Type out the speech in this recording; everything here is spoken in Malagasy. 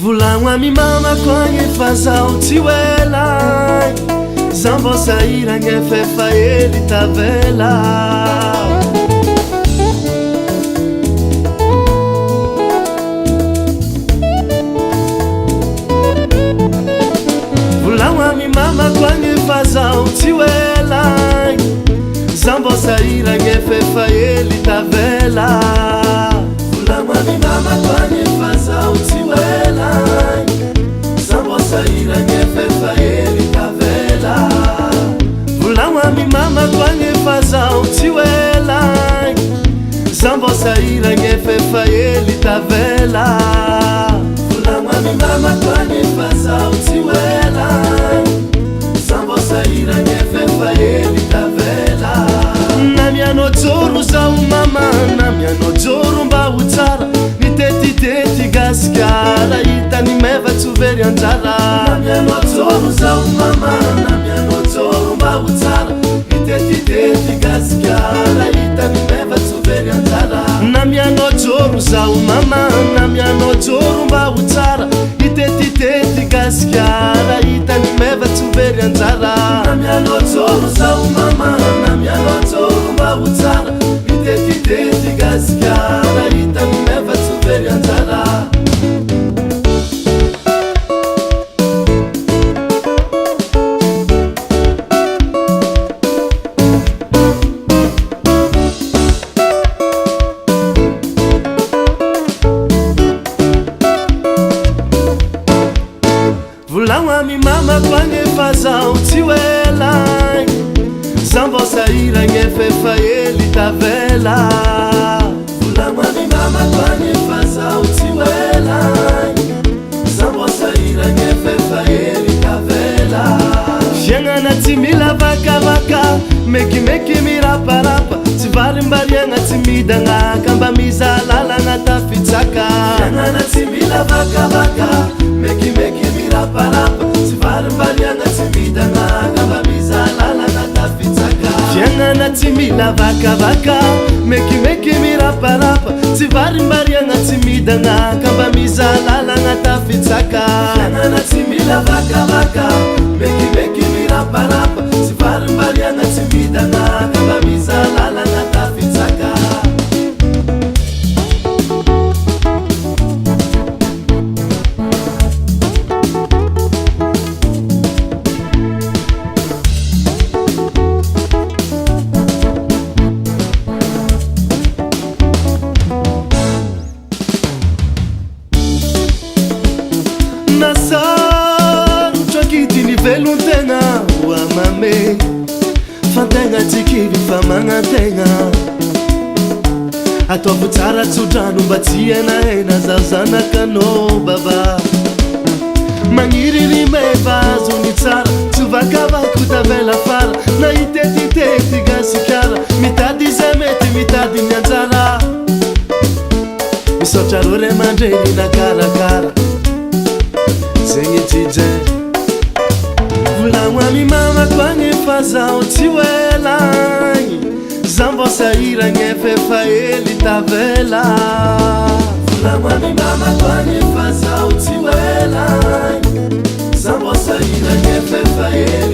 Volagno mama koagny fa zaho tsy hoela zaho mbô sahiragny efa hely tavela Volagno mama koagny fa zaho tsy hoela zaho mbô sahiragny efa hely tavela Volagno mama koagny fa zaho tsy hoela zaho mbô sahiragny efa hely tavela Volagno mama koagny fa zaho tsy hoela zaho mbô sahiragny efa hely tavela Volagno mama koagny fa zaho tsy hoela zaho mbô sahiragny efa hely tavela Na mianao joro zaho mama na mianao joro mba ho tsara Nitetitety gasikara hitany meva tsy ho very anjara Na mianao joro zaho mama na mianao joro mba ho tsara Nitetitety gasikara hitany meva tsy ho very anjara Na mianao joro zaho mama na mianao joro mba ho tsara Nitetitety gasikara hitany meva tsy ho very anjara Na mianao joro zaho mama na mianao joro mba ho tsara Nitetitety gasikara hitany meva tsy ho very anjara Volagno mama koagny fa zaho tsy hoela zaho mbô sahiragny efa hely tavela Volagno mama koagny fa zaho tsy hoela zaho mbô sahiragny efa hely tavela Fiaignana tsy mila vakavaka mekimeky miraparapa tsy varimbariagna tsy midagnaka mba mizaha lalagna tafitsaka Fiaignana tsy mila vakavaka mekimeky miraparapa tsy varimbariagna tsy midagnaka mba mizaha lalagna tafitsaka Fiaignana tsy mila vakavaka mekimeky miraparapa tsy varimbariagna tsy midagnaka mba mizaha lalagna tafitsaka Fiaignana tsy mila vakavaka mekimeky miraparapa tsy varimbariagna tsy midagnaka mba mizaha lalagna tafitsaka Nasarotra kitiny velon-tegna ho amame fa tegna tsy kivy fa magnan-tegna ataovy tsara tsodrano mba tsy henahena zaho zanakanao baba Magniry rimeva azony tsara tsy vakavako tavela fara na hitetitety gasikara mitady zay mety mitady ny anjara misaotra ro ray aman-dreny nakarakara Zegny DJ Volagno mama koagny fa zaho tsy hoela zaho mbô sahiragny efa hely tavela Volagno mama koagny fa zaho tsy hoela zaho mbô sahiragny efa hely